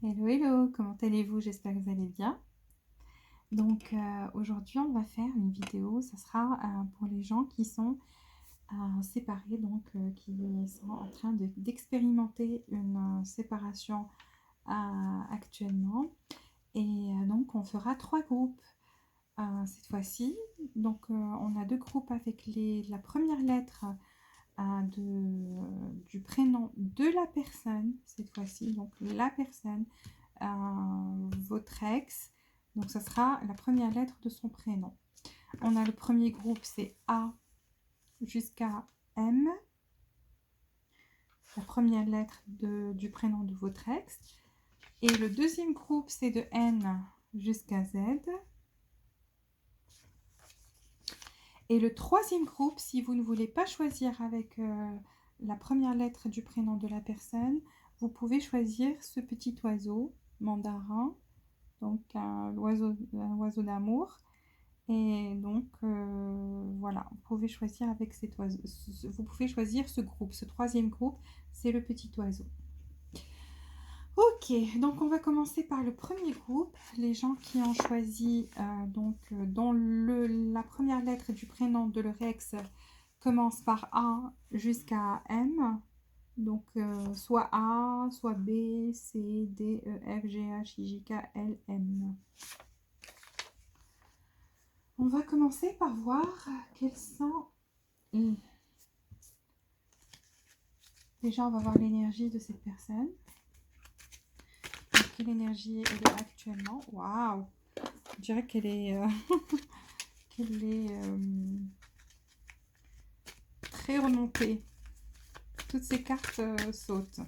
Hello, hello, comment allez-vous? J'espère que vous allez bien. Donc aujourd'hui, on va faire une vidéo, ça sera pour les gens qui sont séparés, donc qui sont en train d'expérimenter une séparation actuellement. Et donc on fera 3 groupes cette fois-ci. Donc on a 2 groupes avec la première lettre du prénom de la personne, cette fois-ci, donc la personne, votre ex, donc ça sera la première lettre de son prénom. On a le premier groupe, c'est A jusqu'à M, la première lettre du prénom de votre ex. Et le deuxième groupe, c'est de N jusqu'à Z. Et le troisième groupe, si vous ne voulez pas choisir avec la première lettre du prénom de la personne, vous pouvez choisir ce petit oiseau mandarin, donc un oiseau d'amour. Et donc voilà, vous pouvez choisir avec cet oiseau. Vous pouvez choisir ce groupe. Ce troisième groupe, c'est le petit oiseau. Ok, donc on va commencer par le premier groupe, les gens qui ont choisi, dont la première lettre du prénom de leur ex commence par A jusqu'à M, donc soit A, soit B, C, D, E, F, G, H, I, J, K, L, M. On va commencer par voir quels sont... Déjà, on va voir l'énergie de cette personne. Quelle énergie elle est actuellement? Waouh! Je dirais qu'elle est, qu'elle est très remontée. Toutes ces cartes sautent.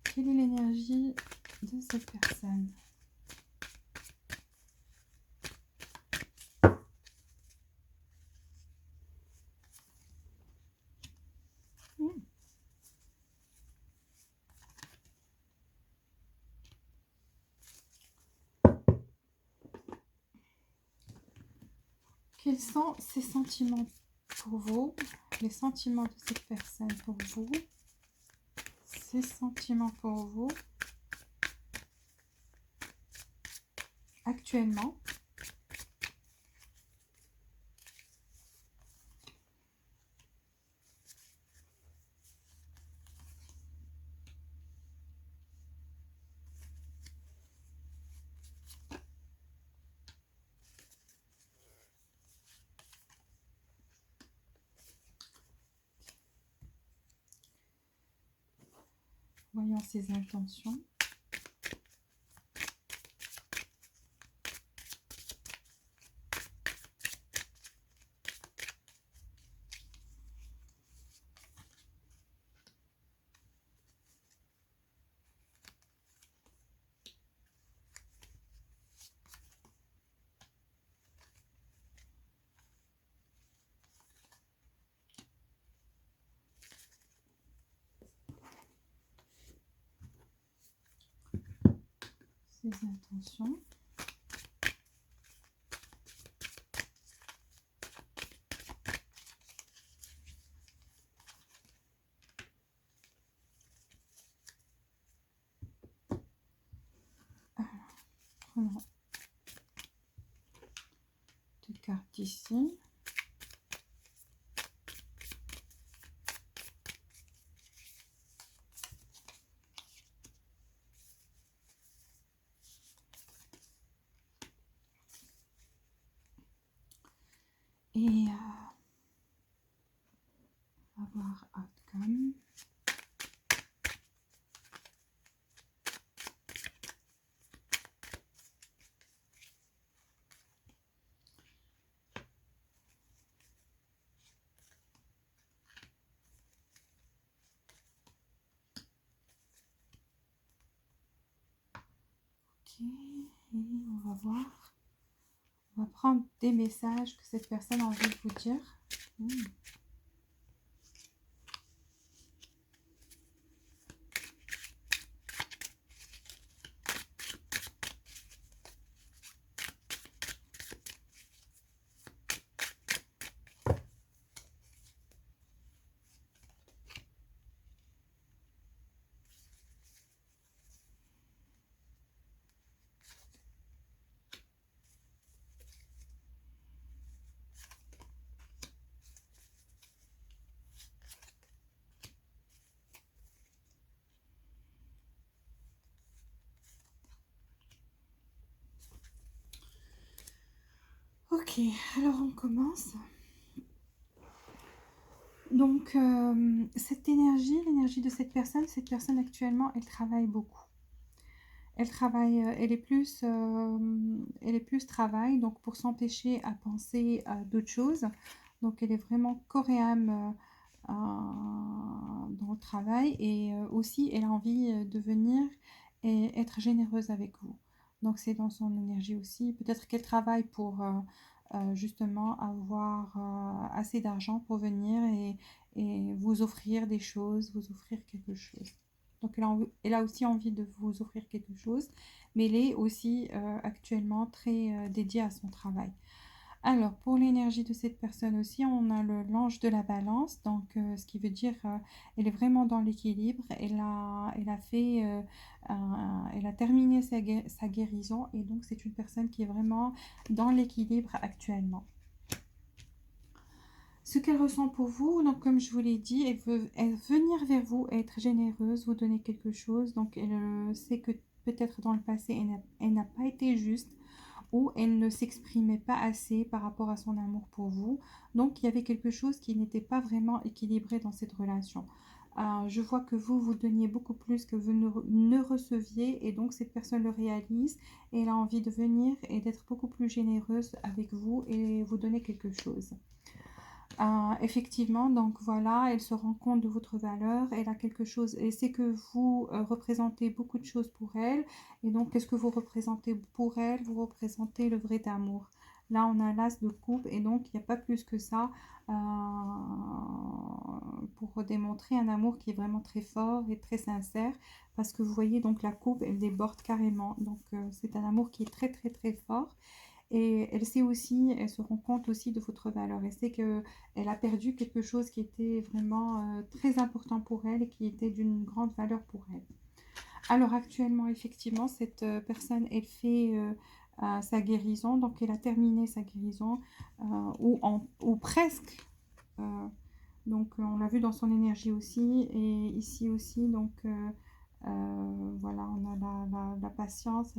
Quelle est l'énergie de cette personne? Quels sont ses sentiments pour vous? Les sentiments de cette personne pour vous? Ses sentiments pour vous actuellement? Voyons ses intentions. Ses intentions. Alors, prenons deux cartes ici. Et on va voir outcome. Ok, et on va voir. On va prendre des messages que cette personne a envie de vous dire. Ok, alors on commence. Donc, cette énergie, l'énergie de cette personne actuellement, elle travaille beaucoup. Elle travaille, elle est plus travail, donc pour s'empêcher à penser à d'autres choses. Donc, elle est vraiment corps et âme dans le travail et aussi, elle a envie de venir et être généreuse avec vous. Donc, c'est dans son énergie aussi. Peut-être qu'elle travaille pour justement avoir assez d'argent pour venir et vous offrir des choses, vous offrir quelque chose. Donc elle a aussi envie de vous offrir quelque chose, mais elle est aussi actuellement très dédiée à son travail. Alors, pour l'énergie de cette personne aussi, on a l'ange de la balance, donc ce qui veut dire elle est vraiment dans l'équilibre. Elle a fait, elle a terminé sa guérison et donc c'est une personne qui est vraiment dans l'équilibre actuellement. Ce qu'elle ressent pour vous, donc comme je vous l'ai dit, elle veut venir vers vous, être généreuse, vous donner quelque chose. Donc elle sait que peut-être dans le passé, elle n'a pas été juste ou elle ne s'exprimait pas assez par rapport à son amour pour vous. Donc il y avait quelque chose qui n'était pas vraiment équilibré dans cette relation. Je vois que vous donniez beaucoup plus que vous ne receviez et donc cette personne le réalise et elle a envie de venir et d'être beaucoup plus généreuse avec vous et vous donner quelque chose. Effectivement, donc voilà, elle se rend compte de votre valeur, elle a quelque chose, et c'est que vous représentez beaucoup de choses pour elle, et donc qu'est-ce que vous représentez pour elle? Vous représentez le vrai amour. Là, on a l'as de coupe, et donc il n'y a pas plus que ça pour démontrer un amour qui est vraiment très fort et très sincère, parce que vous voyez, donc la coupe, elle déborde carrément, donc c'est un amour qui est très très très fort. Et elle sait aussi, elle se rend compte aussi de votre valeur. Elle sait qu'elle a perdu quelque chose qui était vraiment très important pour elle et qui était d'une grande valeur pour elle. Alors actuellement, effectivement, cette personne, elle fait sa guérison. Donc elle a terminé sa guérison ou presque. Euh, donc on l'a vu dans son énergie aussi et ici aussi. Donc voilà, on a la patience,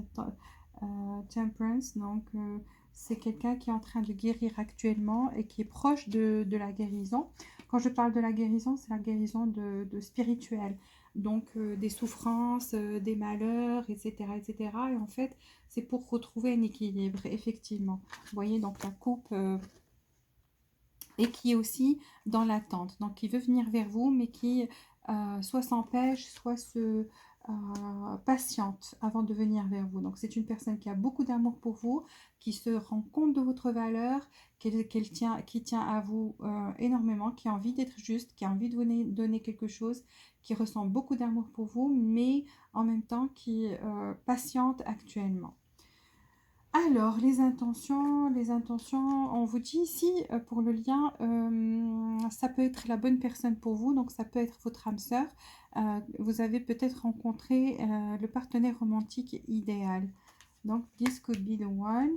temperance. Donc c'est quelqu'un qui est en train de guérir actuellement et qui est proche de la guérison. Quand je parle de la guérison, c'est la guérison de spirituel. Donc des souffrances, des malheurs, etc., etc. Et en fait, c'est pour retrouver un équilibre, effectivement. Vous voyez, donc la coupe et qui est aussi dans l'attente. Donc, qui veut venir vers vous, mais qui soit s'empêche, soit se patiente avant de venir vers vous. Donc, c'est une personne qui a beaucoup d'amour pour vous, qui se rend compte de votre valeur, qui tient à vous énormément, qui a envie d'être juste, qui a envie de vous donner quelque chose, qui ressent beaucoup d'amour pour vous, mais en même temps qui patiente actuellement. Alors, les intentions, on vous dit ici pour le lien, ça peut être la bonne personne pour vous, donc ça peut être votre âme sœur. Vous avez peut-être rencontré le partenaire romantique idéal. Donc, this could be the one.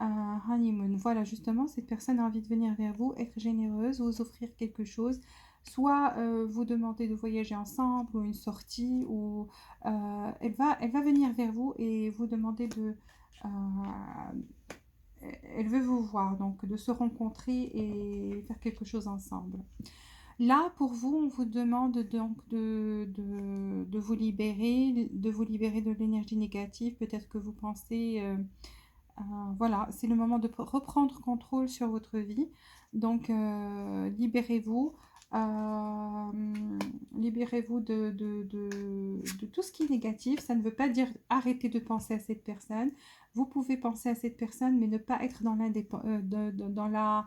Honeymoon. Voilà, justement, cette personne a envie de venir vers vous, être généreuse, vous offrir quelque chose. Soit vous demander de voyager ensemble ou une sortie, ou elle va venir vers vous et vous demander de elle veut vous voir, donc de se rencontrer et faire quelque chose ensemble. Là, pour vous, on vous demande donc de vous libérer de l'énergie négative. Peut-être que vous pensez, voilà, c'est le moment de reprendre contrôle sur votre vie. Donc, libérez-vous. euh, libérez-vous de tout ce qui est négatif. Ça ne veut pas dire arrêter de penser à cette personne. Vous pouvez penser à cette personne, mais ne pas être dans la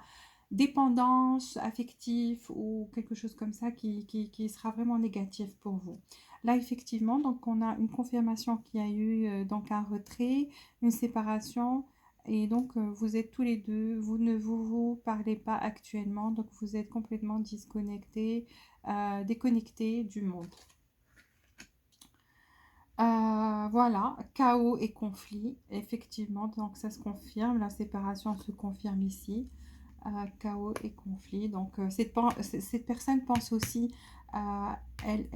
dépendance affective ou quelque chose comme ça qui sera vraiment négatif pour vous. Là, effectivement, donc on a une confirmation qu'il y a eu donc un retrait, une séparation. Et donc, vous êtes tous les deux, vous ne vous parlez pas actuellement, donc vous êtes complètement disconnectés, déconnectés du monde. Voilà, chaos et conflit, effectivement, donc ça se confirme, la séparation se confirme ici. Chaos et conflit. Donc, cette personne pense aussi, elle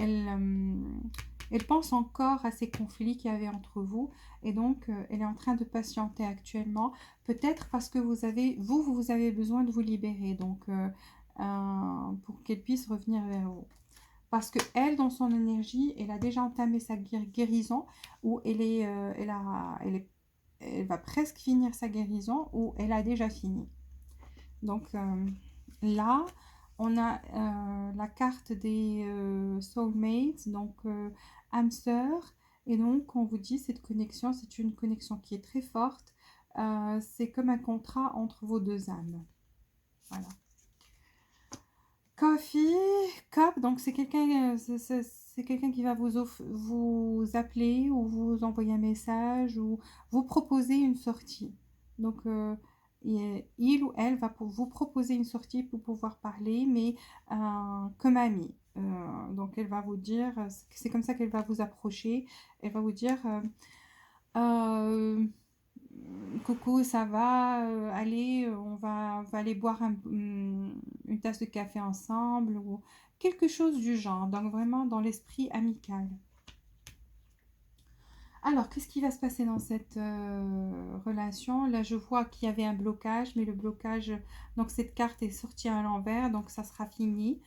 Elle pense encore à ces conflits qu'il y avait entre vous et donc elle est en train de patienter actuellement. Peut-être parce que vous avez besoin de vous libérer, donc pour qu'elle puisse revenir vers vous. Parce que elle, dans son énergie, elle a déjà entamé sa guérison, ou elle va presque finir sa guérison, ou elle a déjà fini. Donc là, on a la carte des soulmates, donc âme sœur. Et donc, on vous dit, cette connexion, c'est une connexion qui est très forte. C'est comme un contrat entre vos deux âmes. Voilà. Coffee, Cup, donc c'est quelqu'un quelqu'un qui va vous appeler ou vous envoyer un message ou vous proposer une sortie. Donc il ou elle va vous proposer une sortie pour pouvoir parler, mais comme amie. Donc elle va vous dire, c'est comme ça qu'elle va vous approcher. Elle va vous dire, euh, coucou, ça va, allez, on va aller boire une tasse de café ensemble ou quelque chose du genre. Donc vraiment dans l'esprit amical. Alors, qu'est-ce qui va se passer dans cette relation? Là, je vois qu'il y avait un blocage, mais le blocage, donc cette carte est sortie à l'envers, donc ça sera fini.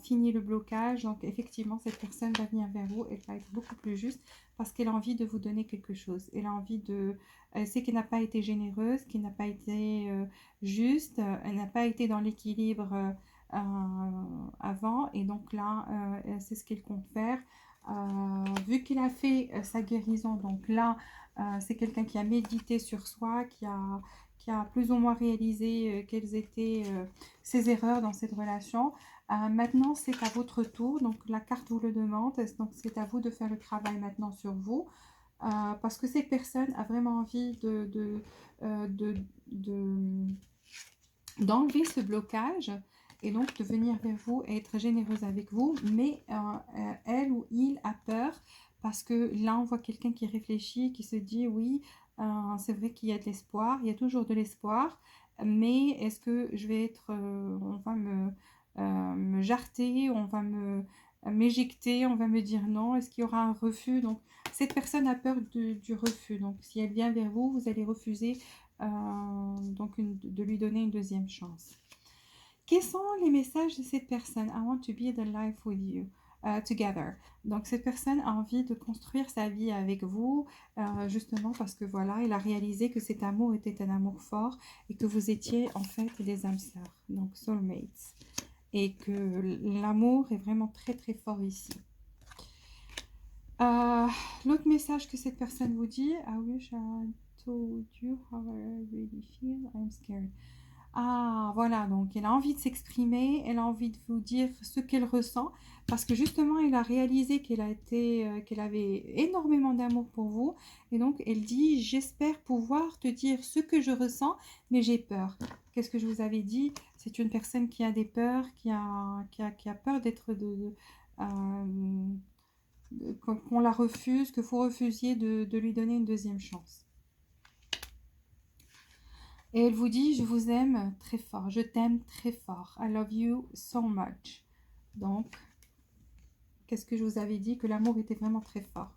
Fini le blocage, donc effectivement, cette personne va venir vers vous, elle va être beaucoup plus juste parce qu'elle a envie de vous donner quelque chose. Elle a envie de... Elle sait qu'elle n'a pas été généreuse, qu'elle n'a pas été juste, elle n'a pas été dans l'équilibre avant, et donc là, c'est ce qu'elle compte faire. Vu qu'il a fait sa guérison, donc là, c'est quelqu'un qui a médité sur soi, qui a plus ou moins réalisé quelles étaient ses erreurs dans cette relation. Maintenant, c'est à votre tour, donc la carte vous le demande, donc c'est à vous de faire le travail maintenant sur vous, parce que cette personne a vraiment envie euh, de, de- d'enlever ce blocage et donc de venir vers vous et être généreuse avec vous, mais elle ou il a peur parce que là on voit quelqu'un qui réfléchit, qui se dit oui, c'est vrai qu'il y a de l'espoir, il y a toujours de l'espoir, mais est-ce que je vais être, on va me jarter, on va m'éjecter, on va me dire non, est-ce qu'il y aura un refus? Donc cette personne a peur du refus, donc si elle vient vers vous, vous allez refuser donc de lui donner une deuxième chance. Quels sont les messages de cette personne? I want to be the life with you. Together. Donc cette personne a envie de construire sa vie avec vous, justement parce que voilà, elle a réalisé que cet amour était un amour fort et que vous étiez en fait des âmes sœurs, donc soulmates, et que l'amour est vraiment très très fort ici. Euh, L'autre message que cette personne vous dit, I wish I told you how I really feel, I'm scared. Ah, voilà, donc elle a envie de s'exprimer, elle a envie de vous dire ce qu'elle ressent, parce que justement, elle a réalisé qu'elle avait énormément d'amour pour vous, et donc elle dit, j'espère pouvoir te dire ce que je ressens, mais j'ai peur. Qu'est-ce que je vous avais dit? C'est une personne qui a des peurs, qui a peur d'être qu'on la refuse, que vous refusiez de lui donner une deuxième chance. Et elle vous dit, je vous aime très fort, je t'aime très fort. I love you so much. Donc, qu'est-ce que je vous avais dit? Que l'amour était vraiment très fort.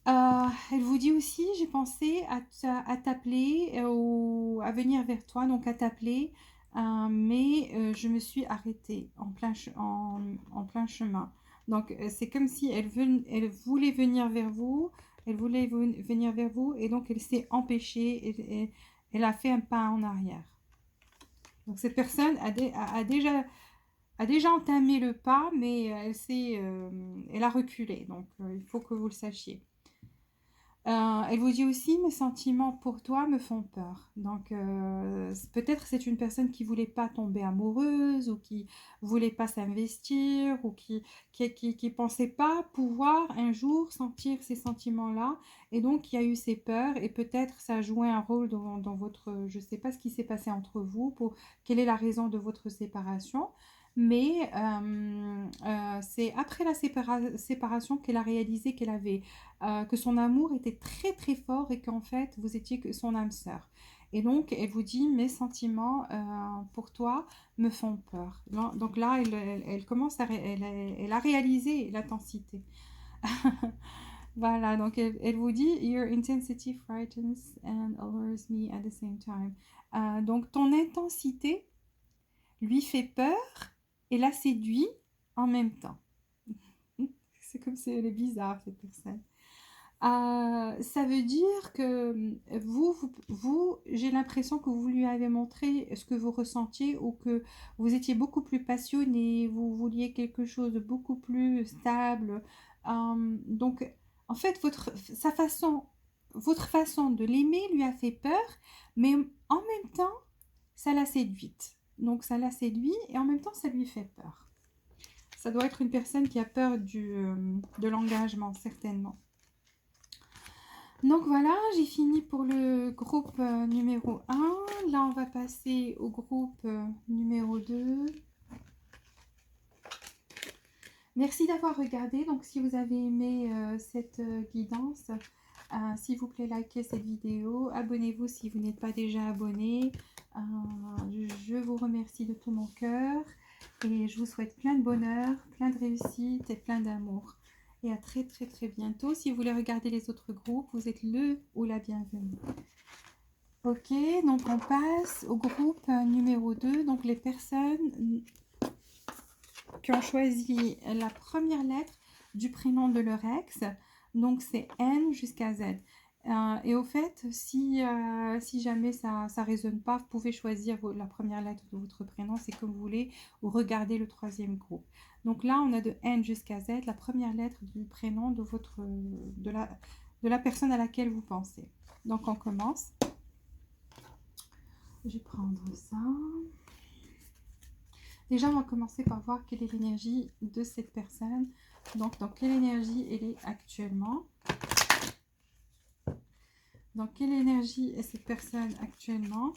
Elle vous dit aussi, j'ai pensé à t'appeler ou à venir vers toi, donc à t'appeler, mais je me suis arrêtée en plein chemin. Donc c'est comme si elle voulait venir vers vous, elle voulait venir vers vous, et donc elle s'est empêchée, et elle a fait un pas en arrière. Donc cette personne a déjà entamé le pas, mais elle a reculé. Donc il faut que vous le sachiez. Elle vous dit aussi, mes sentiments pour toi me font peur. Donc, peut-être c'est une personne qui voulait pas tomber amoureuse ou qui voulait pas s'investir ou qui pensait pas pouvoir un jour sentir ces sentiments-là. Et donc, il y a eu ces peurs et peut-être ça a joué un rôle dans votre... Je sais pas ce qui s'est passé entre vous, quelle est la raison de votre séparation. Mais c'est après la séparation qu'elle a réalisé que son amour était très très fort et qu'en fait vous étiez que son âme sœur. Et donc, elle vous dit, mes sentiments pour toi me font peur. Donc là, elle commence elle a réalisé l'intensité. Voilà, donc elle vous dit, Your intensity frightens and allures me at the same time. Donc ton intensité lui fait peur et la séduit en même temps. C'est comme si elle est bizarre, cette personne. Ça veut dire que j'ai l'impression que vous lui avez montré ce que vous ressentiez ou que vous étiez beaucoup plus passionné, vous vouliez quelque chose de beaucoup plus stable. Donc, en fait, votre façon de l'aimer lui a fait peur, mais en même temps, ça l'a séduite. Donc, ça l'a séduit et en même temps, ça lui fait peur. Ça doit être une personne qui a peur de l'engagement, certainement. Donc voilà, j'ai fini pour le groupe numéro 1. Là, on va passer au groupe numéro 2. Merci d'avoir regardé. Donc, si vous avez aimé cette guidance, s'il vous plaît, likez cette vidéo. Abonnez-vous si vous n'êtes pas déjà abonné. Je vous remercie de tout mon cœur et je vous souhaite plein de bonheur, plein de réussite et plein d'amour. Et à très très très bientôt. Si vous voulez regarder les autres groupes, vous êtes le ou la bienvenue. Ok, donc on passe au groupe numéro 2. Donc les personnes qui ont choisi la première lettre du prénom de leur ex. Donc c'est N jusqu'à Z. Et au fait, si jamais ça ne résonne pas, vous pouvez choisir la première lettre de votre prénom, c'est comme vous voulez, ou regarder le troisième groupe. Donc là, on a de N jusqu'à Z, la première lettre du prénom de la personne à laquelle vous pensez. Donc on commence. Je vais prendre ça. Déjà, on va commencer par voir quelle est l'énergie de cette personne. Donc, dans quelle énergie elle est actuellement? Dans quelle énergie est cette personne actuellement?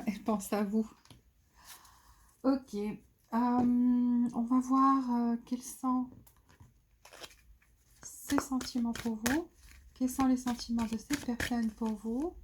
Elle pense à vous. Ok. On va voir quels sont ses sentiments pour vous. Quels sont les sentiments de cette personne pour vous?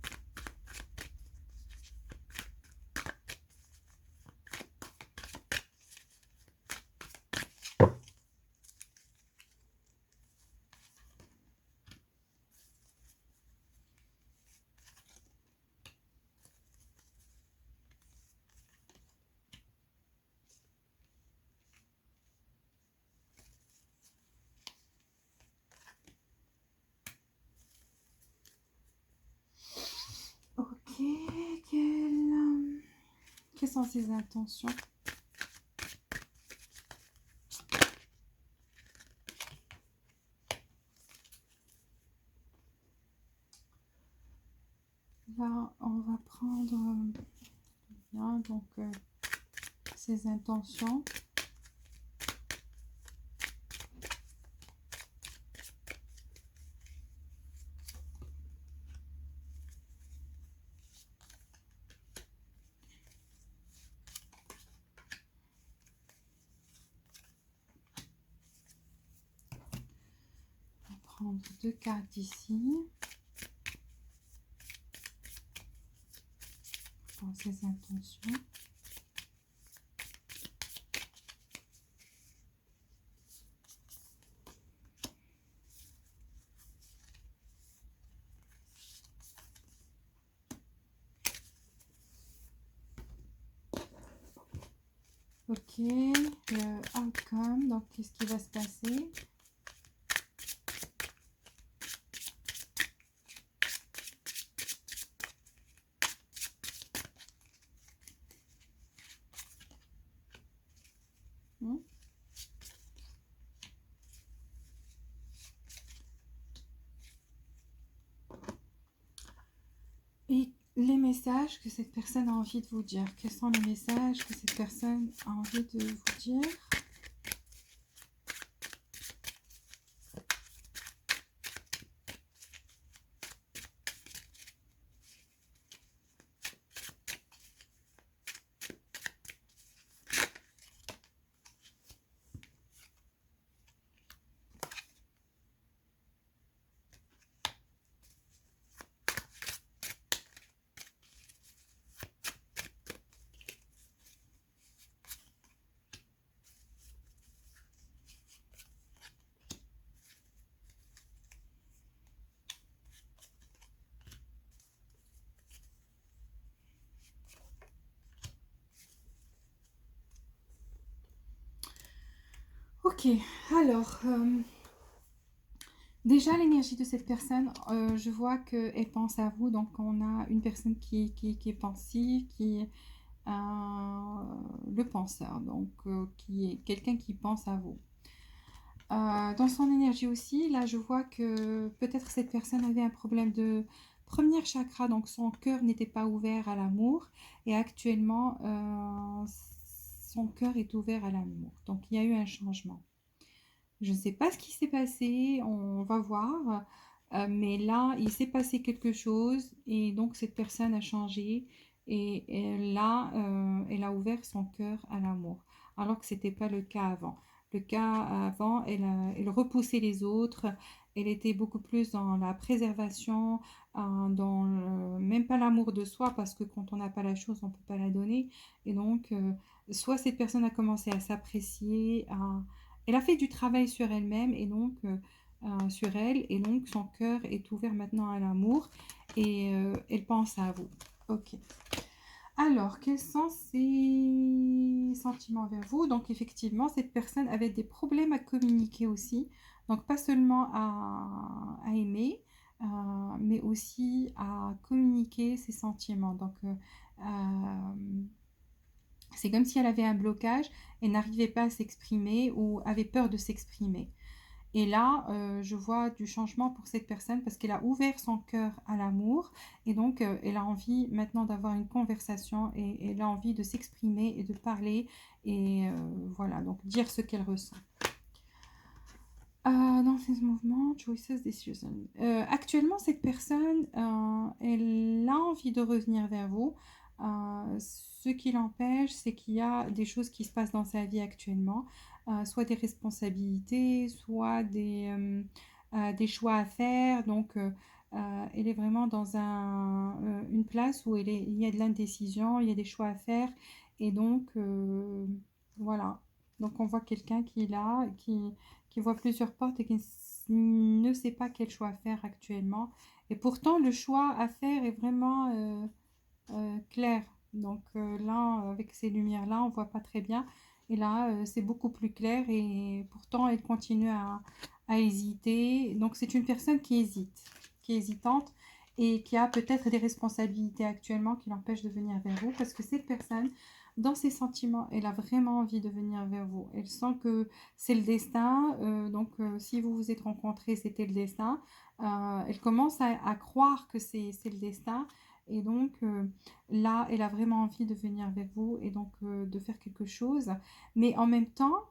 Ok. Quelles sont ses intentions? Là, on va prendre bien donc ses intentions. On va prendre 2 cartes ici. Pour ses intentions. Ok, le outcome, donc qu'est-ce qui va se passer? Et les messages que cette personne a envie de vous dire. Quels sont les messages que cette personne a envie de vous dire? Ok, alors, déjà l'énergie de cette personne, je vois qu'elle pense à vous, donc on a une personne qui est pensive, qui est le penseur, donc qui est quelqu'un qui pense à vous. Dans son énergie aussi, là je vois que peut-être cette personne avait un problème de premier chakra, donc son cœur n'était pas ouvert à l'amour, et actuellement son cœur est ouvert à l'amour. Donc il y a eu un changement. Je ne sais pas ce qui s'est passé, on va voir, mais là il s'est passé quelque chose et donc cette personne a changé et elle a ouvert son cœur à l'amour, alors que ce n'était pas le cas avant. Le cas avant, elle repoussait les autres, elle était beaucoup plus dans la préservation, même pas l'amour de soi, parce que quand on n'a pas la chose, on ne peut pas la donner. Et donc, soit cette personne a commencé à s'apprécier, elle a fait du travail sur elle-même et donc sur elle, et donc son cœur est ouvert maintenant à l'amour et elle pense à vous. Ok. Alors, quels sont ses sentiments vers vous? Donc, effectivement, cette personne avait des problèmes à communiquer aussi. Donc, pas seulement à aimer, mais aussi à communiquer ses sentiments. Donc, c'est comme si elle avait un blocage et n'arrivait pas à s'exprimer ou avait peur de s'exprimer. Et là, je vois du changement pour cette personne parce qu'elle a ouvert son cœur à l'amour et donc elle a envie maintenant d'avoir une conversation et elle a envie de s'exprimer et de parler et voilà, donc dire ce qu'elle ressent. Dans ces mouvements, choices, decisions. Actuellement, cette personne, elle a envie de revenir vers vous. Ce qui l'empêche, c'est qu'il y a des choses qui se passent dans sa vie actuellement, soit des responsabilités, soit des choix à faire. Donc, elle est vraiment dans une place où il y a de l'indécision, il y a des choix à faire. Et donc, voilà. Donc, on voit quelqu'un qui est là, qui voit plusieurs portes et qui ne sait pas quel choix faire actuellement. Et pourtant, le choix à faire est vraiment clair. Donc là, avec ces lumières-là, on ne voit pas très bien. Et là, c'est beaucoup plus clair et pourtant, elle continue à hésiter. Donc, c'est une personne qui hésite, qui est hésitante et qui a peut-être des responsabilités actuellement qui l'empêchent de venir vers vous parce que cette personne, dans ses sentiments, elle a vraiment envie de venir vers vous. Elle sent que c'est le destin. Donc, si vous vous êtes rencontrés, c'était le destin. Elle commence à croire que c'est le destin. Et donc, là, elle a vraiment envie de venir vers vous et donc de faire quelque chose. Mais en même temps,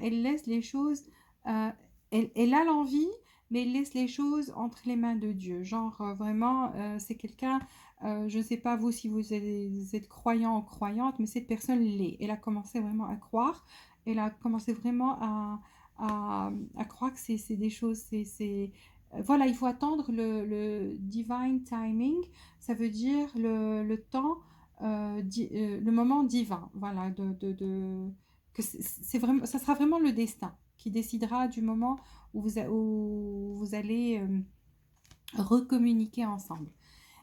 elle laisse les choses, euh, elle a l'envie, mais elle laisse les choses entre les mains de Dieu. Genre, vraiment, c'est quelqu'un, je ne sais pas vous si vous êtes croyant ou croyante, mais cette personne l'est. Elle a commencé vraiment à croire. Elle a commencé vraiment à croire que c'est des choses, voilà, il faut attendre le divine timing, ça veut dire le temps, le moment divin, voilà, que c'est vraiment, ça sera vraiment le destin qui décidera du moment où vous allez recommuniquer ensemble.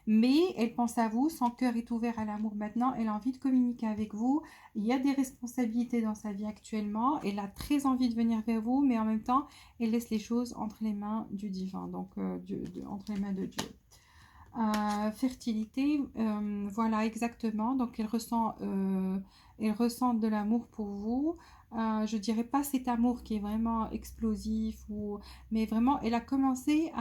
Mais elle pense à vous, son cœur est ouvert à l'amour maintenant, elle a envie de communiquer avec vous, il y a des responsabilités dans sa vie actuellement, elle a très envie de venir vers vous, mais en même temps, elle laisse les choses entre les mains du divin, donc entre les mains de Dieu. Fertilité, voilà exactement. Donc elle ressent de l'amour pour vous. Je dirais pas cet amour qui est vraiment explosif mais vraiment elle a commencé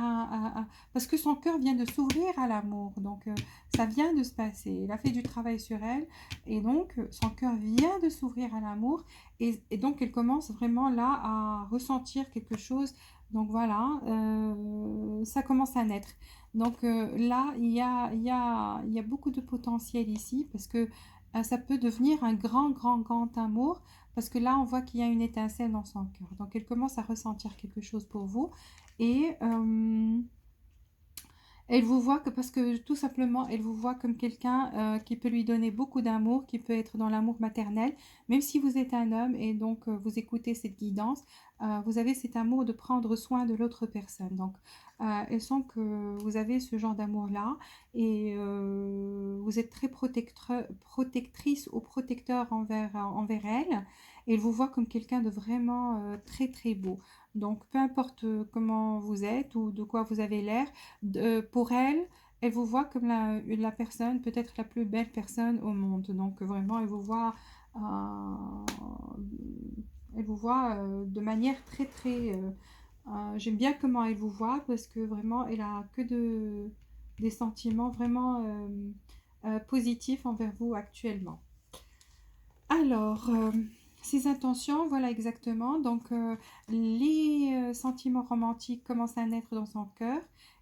parce que son cœur vient de s'ouvrir à l'amour. Donc ça vient de se passer. Elle a fait du travail sur elle et donc son cœur vient de s'ouvrir à l'amour et donc elle commence vraiment là à ressentir quelque chose. Donc voilà, ça commence à naître. Donc là, il y a beaucoup de potentiel ici parce que ça peut devenir un grand, grand, grand amour parce que là, on voit qu'il y a une étincelle dans son cœur. Donc elle commence à ressentir quelque chose pour vous et Elle vous voit que parce que tout simplement, elle vous voit comme quelqu'un qui peut lui donner beaucoup d'amour, qui peut être dans l'amour maternel, même si vous êtes un homme et donc vous écoutez cette guidance, vous avez cet amour de prendre soin de l'autre personne. Donc, elle sent que vous avez ce genre d'amour-là et vous êtes très protectrice ou protecteur envers elle. Et elle vous voit comme quelqu'un de vraiment très très beau. Donc, peu importe comment vous êtes ou de quoi vous avez l'air, pour elle, elle vous voit comme la personne, peut-être la plus belle personne au monde. Donc vraiment, elle vous voit de manière très très. J'aime bien comment elle vous voit parce que vraiment, elle a que des sentiments vraiment positifs envers vous actuellement. Alors, ses intentions, voilà exactement. Donc, les sentiments romantiques commencent à naître dans son cœur.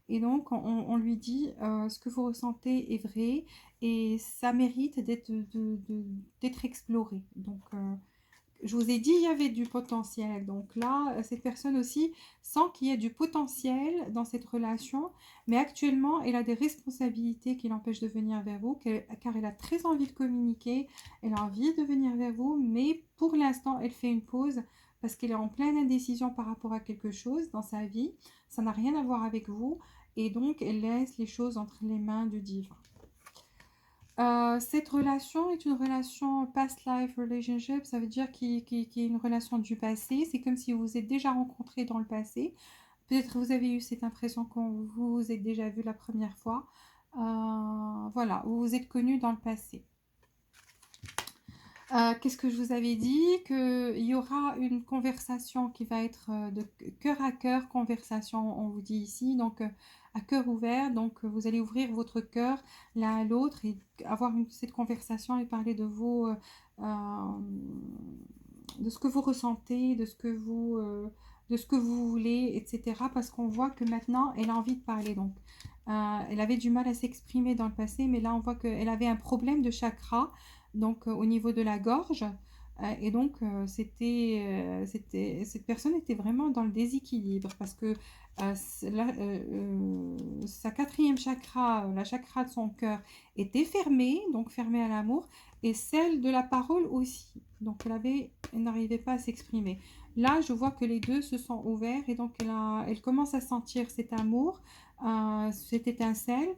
Et donc, on lui dit ce que vous ressentez est vrai et ça mérite d'être exploré. Donc, je vous ai dit, il y avait du potentiel. Donc là, cette personne aussi sent qu'il y a du potentiel dans cette relation, mais actuellement, elle a des responsabilités qui l'empêchent de venir vers vous, car elle a très envie de communiquer, elle a envie de venir vers vous, mais pour l'instant, elle fait une pause parce qu'elle est en pleine indécision par rapport à quelque chose dans sa vie. Ça n'a rien à voir avec vous, et donc elle laisse les choses entre les mains du divin. Cette relation est une relation past life relationship, ça veut dire qu'il y a une relation du passé. C'est comme si vous vous êtes déjà rencontrés dans le passé. Peut-être vous avez eu cette impression quand vous vous êtes déjà vu la première fois. Voilà, vous vous êtes connus dans le passé. Qu'est-ce que je vous avais dit? Qu'il y aura une conversation qui va être de cœur à cœur, conversation, on vous dit ici, donc à cœur ouvert. Donc vous allez ouvrir votre cœur l'un à l'autre et avoir cette conversation et parler de ce que vous ressentez, de ce que vous voulez, etc. Parce qu'on voit que maintenant, elle a envie de parler. Donc, elle avait du mal à s'exprimer dans le passé, mais là, on voit qu'elle avait un problème de chakra, donc au niveau de la gorge. Et donc, cette personne était vraiment dans le déséquilibre parce que sa quatrième chakra, la chakra de son cœur, était fermée, donc fermée à l'amour, et celle de la parole aussi. Donc, elle n'arrivait pas à s'exprimer. Là, je vois que les deux se sont ouverts et donc elle commence à sentir cet amour, cette étincelle.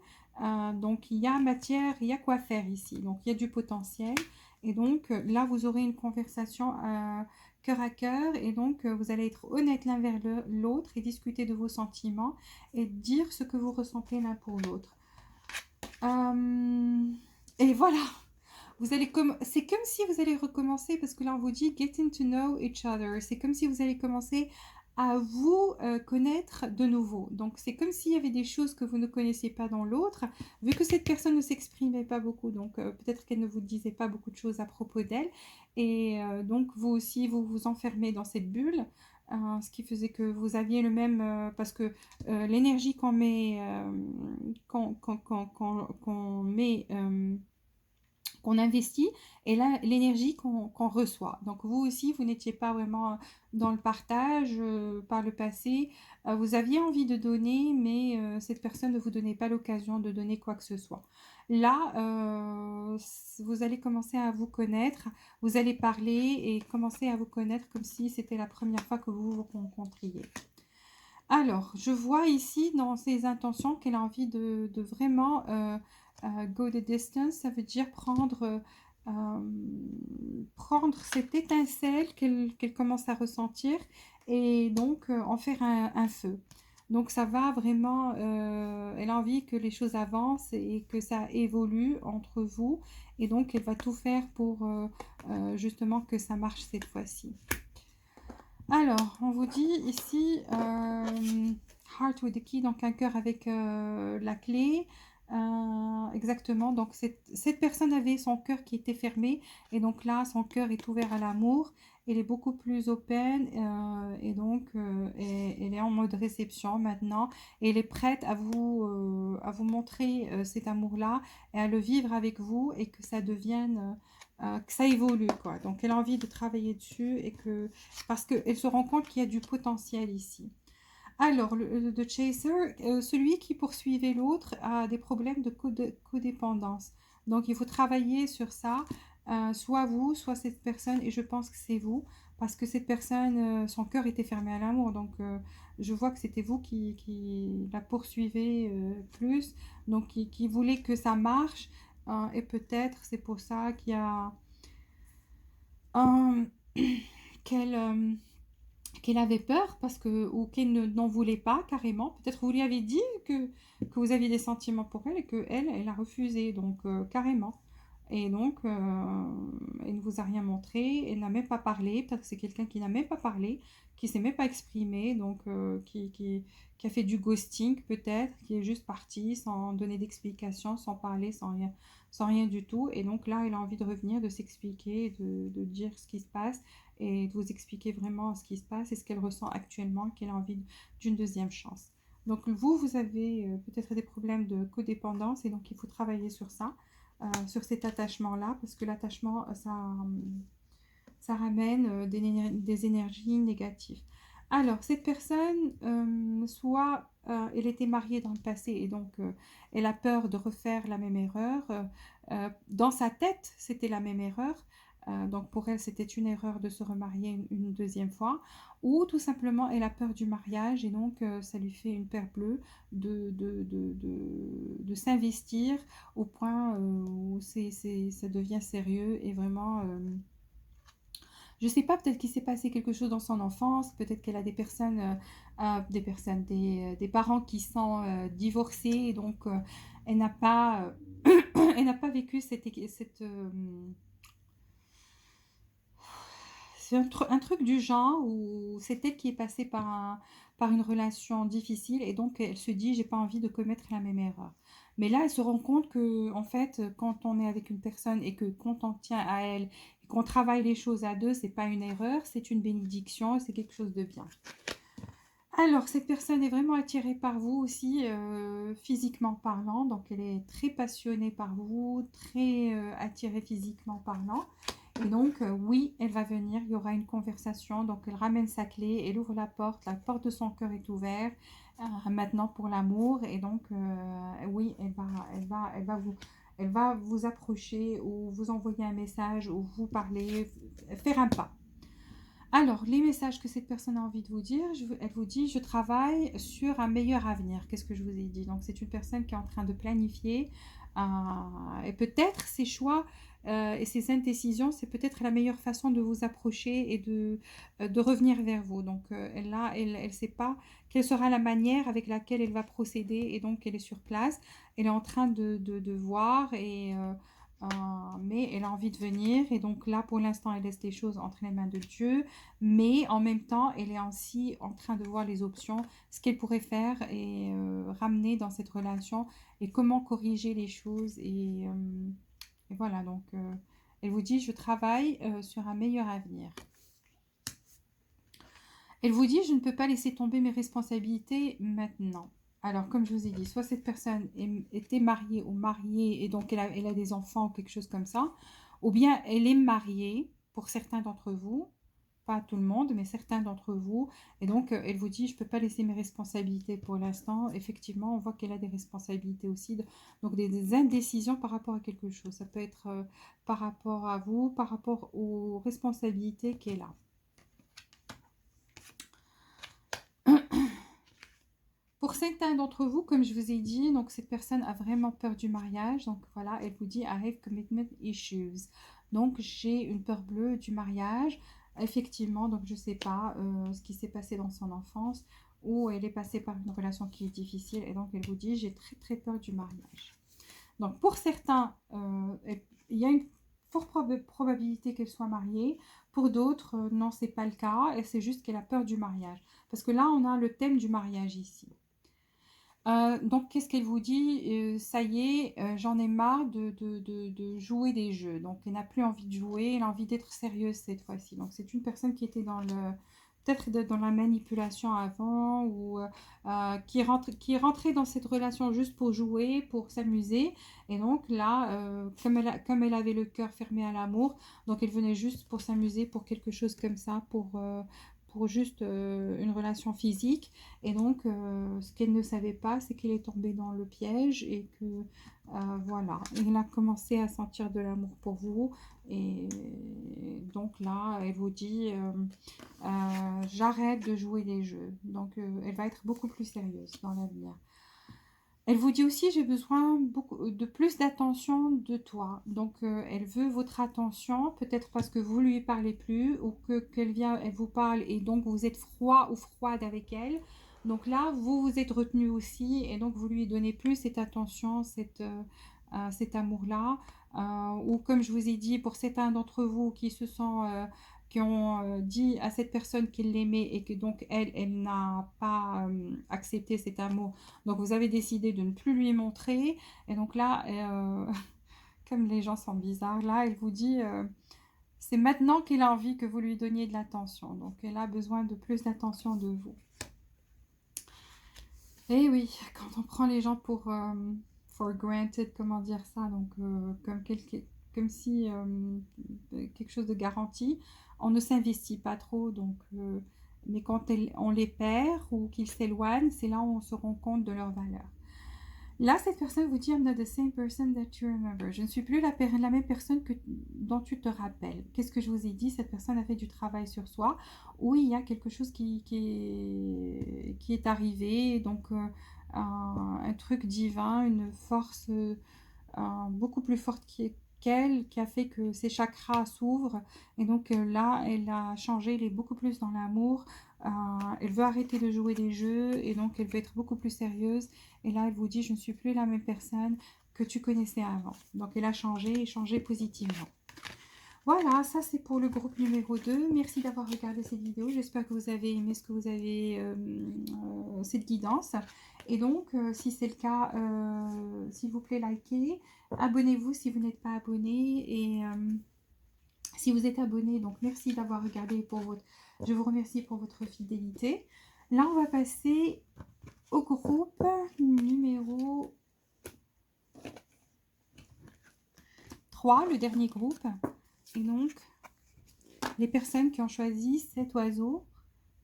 Donc, il y a matière, il y a quoi faire ici. Donc, il y a du potentiel. Et donc, là, vous aurez une conversation cœur à cœur. Et donc, vous allez être honnête l'un vers l'autre et discuter de vos sentiments et dire ce que vous ressentez l'un pour l'autre. Et voilà. C'est comme si vous allez recommencer, parce que là on vous dit getting to know each other. C'est comme si vous allez commencer à vous connaître de nouveau. Donc c'est comme s'il y avait des choses que vous ne connaissiez pas dans l'autre, vu que cette personne ne s'exprimait pas beaucoup, donc peut-être qu'elle ne vous disait pas beaucoup de choses à propos d'elle. Et donc vous aussi, vous vous enfermez dans cette bulle. Ce qui faisait que vous aviez le même... parce que l'énergie qu'on met... qu'on met qu'on investit et l'énergie qu'on reçoit. Donc vous aussi, vous n'étiez pas vraiment dans le partage par le passé. Vous aviez envie de donner, mais cette personne ne vous donnait pas l'occasion de donner quoi que ce soit. Là, vous allez commencer à vous connaître, vous allez parler et commencer à vous connaître comme si c'était la première fois que vous vous rencontriez. Alors, je vois ici dans ses intentions qu'elle a envie de vraiment go the distance. Ça veut dire prendre cette étincelle qu'elle commence à ressentir et donc en faire un feu. Donc ça va vraiment, elle a envie que les choses avancent et que ça évolue entre vous. Et donc elle va tout faire pour justement que ça marche cette fois-ci. Alors, on vous dit ici Heart with the Key, donc un cœur avec la clé. Exactement, donc cette personne avait son cœur qui était fermé et donc là, son cœur est ouvert à l'amour. Elle est beaucoup plus open et donc elle est en mode réception maintenant. Et elle est prête à vous montrer cet amour-là et à le vivre avec vous et que ça devienne... que ça évolue quoi. Donc elle a envie de travailler dessus et que parce qu'elle se rend compte qu'il y a du potentiel ici. Alors, the chaser, celui qui poursuivait l'autre a des problèmes de codépendance. Donc, il faut travailler sur ça, soit vous, soit cette personne, et je pense que c'est vous, parce que cette personne, son cœur était fermé à l'amour. Donc, je vois que c'était vous qui la poursuivez plus, donc qui voulait que ça marche, et peut-être c'est pour ça qu'il y a un qu'elle qu'elle avait peur parce que ou qu'elle n'en voulait pas carrément. Peut-être vous lui avez dit que vous aviez des sentiments pour elle et que elle a refusé, donc carrément. Et donc, elle ne vous a rien montré, elle n'a même pas parlé. Peut-être que c'est quelqu'un qui n'a même pas parlé, qui s'est même pas exprimé, donc qui a fait du ghosting peut-être, qui est juste parti sans donner d'explication, sans parler, sans rien du tout. Et donc là, elle a envie de revenir, de s'expliquer, de dire ce qui se passe et de vous expliquer vraiment ce qui se passe et ce qu'elle ressent actuellement, qu'elle a envie d'une deuxième chance. Donc vous, vous avez peut-être des problèmes de codépendance et donc il faut travailler sur ça, sur cet attachement-là, parce que l'attachement, ça ramène des énergies négatives. Alors, cette personne, soit elle était mariée dans le passé et donc elle a peur de refaire la même erreur. Dans sa tête, c'était la même erreur. Donc pour elle, c'était une erreur de se remarier une deuxième fois. Ou tout simplement, elle a peur du mariage et donc ça lui fait une peur bleue de s'investir au point où ça devient sérieux et vraiment... je sais pas, peut-être qu'il s'est passé quelque chose dans son enfance, peut-être qu'elle a des parents qui sont divorcés, et donc elle n'a pas, elle n'a pas vécu c'est un truc du genre où c'est elle qui est passée par une relation difficile et donc elle se dit j'ai pas envie de commettre la même erreur. Mais là, elle se rend compte que en fait, quand on est avec une personne et que quand on tient à elle et qu'on travaille les choses à deux, c'est pas une erreur, c'est une bénédiction, c'est quelque chose de bien. Alors, cette personne est vraiment attirée par vous aussi, physiquement parlant. Donc, elle est très passionnée par vous, très attirée physiquement parlant. Et donc, oui, elle va venir, il y aura une conversation. Donc, elle ramène sa clé, elle ouvre la porte de son cœur est ouverte maintenant pour l'amour. Et donc, oui, elle va vous approcher ou vous envoyer un message ou vous parler, faire un pas. Alors, les messages que cette personne a envie de vous dire, elle vous dit, je travaille sur un meilleur avenir. Qu'est-ce que je vous ai dit? Donc, c'est une personne qui est en train de planifier et peut-être ses choix et ses indécisions, c'est peut-être la meilleure façon de vous approcher et de revenir vers vous. Donc, elle sait pas quelle sera la manière avec laquelle elle va procéder et donc elle est sur place. Elle est en train de voir mais elle a envie de venir et donc là pour l'instant elle laisse les choses entre les mains de Dieu, mais en même temps elle est aussi en train de voir les options, ce qu'elle pourrait faire et ramener dans cette relation et comment corriger les choses et voilà donc elle vous dit je travaille sur un meilleur avenir. Elle vous dit je ne peux pas laisser tomber mes responsabilités maintenant. Alors, comme je vous ai dit, soit cette personne était mariée ou mariée et donc elle a des enfants ou quelque chose comme ça, ou bien elle est mariée pour certains d'entre vous, pas tout le monde, mais certains d'entre vous, et donc elle vous dit je ne peux pas laisser mes responsabilités pour l'instant. Effectivement, on voit qu'elle a des responsabilités aussi, donc des indécisions par rapport à quelque chose. Ça peut être par rapport à vous, par rapport aux responsabilités qu'elle a. Pour certains d'entre vous, comme je vous ai dit, donc cette personne a vraiment peur du mariage. Donc voilà, elle vous dit I have commitment issues. Donc j'ai une peur bleue du mariage. Effectivement, donc je ne sais pas ce qui s'est passé dans son enfance ou elle est passée par une relation qui est difficile et donc elle vous dit j'ai très très peur du mariage. Donc pour certains, il y a une forte probabilité qu'elle soit mariée. Pour d'autres, non, c'est pas le cas et c'est juste qu'elle a peur du mariage. Parce que là, on a le thème du mariage ici. Donc, qu'est-ce qu'elle vous dit? Ça y est, j'en ai marre de jouer des jeux. Donc, elle n'a plus envie de jouer, elle a envie d'être sérieuse cette fois-ci. Donc, c'est une personne qui était peut-être dans la manipulation avant ou qui est rentrée dans cette relation juste pour jouer, pour s'amuser. Et donc, là, comme elle avait le cœur fermé à l'amour, donc elle venait juste pour s'amuser, pour quelque chose comme ça, pour juste une relation physique. Et donc, ce qu'elle ne savait pas, c'est qu'elle est tombée dans le piège et que, voilà, elle a commencé à sentir de l'amour pour vous. Et donc là, elle vous dit, j'arrête de jouer les jeux. Donc, elle va être beaucoup plus sérieuse dans l'avenir. Elle vous dit aussi, j'ai besoin de plus d'attention de toi. Donc, elle veut votre attention, peut-être parce que vous lui parlez plus ou qu'elle vient, elle vous parle et donc vous êtes froid ou froide avec elle. Donc là, vous vous êtes retenu aussi et donc vous lui donnez plus cette attention, cet amour-là. Ou comme je vous ai dit, pour certains d'entre vous qui ont dit à cette personne qu'ils l'aimaient et que donc elle n'a pas accepté cet amour. Donc vous avez décidé de ne plus lui montrer. Et donc là, comme les gens sont bizarres, là, elle vous dit, c'est maintenant qu'elle a envie que vous lui donniez de l'attention. Donc elle a besoin de plus d'attention de vous. Et oui, quand on prend les gens pour for granted, comment dire ça, donc comme si quelque chose de garanti, on ne s'investit pas trop. Donc, mais quand on les perd ou qu'ils s'éloignent, c'est là où on se rend compte de leur valeur. Là, cette personne vous dit, I'm not the same person that you remember. Je ne suis plus la même personne dont tu te rappelles. Qu'est-ce que je vous ai dit? Cette personne a fait du travail sur soi, où il y a quelque chose qui est arrivé, donc un truc divin, une force beaucoup plus forte qu'elle, qui a fait que ses chakras s'ouvrent. Et donc là, elle a changé, elle est beaucoup plus dans l'amour. Elle veut arrêter de jouer des jeux et donc elle veut être beaucoup plus sérieuse. Et là, elle vous dit, je ne suis plus la même personne que tu connaissais avant. Donc elle a changé et changé positivement. Voilà, ça c'est pour le groupe numéro 2. Merci d'avoir regardé cette vidéo. J'espère que vous avez aimé ce que vous avez, cette guidance. Et donc, si c'est le cas, s'il vous plaît, likez. Abonnez-vous si vous n'êtes pas abonné. Et si vous êtes abonné, donc merci d'avoir regardé je vous remercie pour votre fidélité. Là, on va passer au groupe numéro 3, le dernier groupe. Et donc, les personnes qui ont choisi cet oiseau,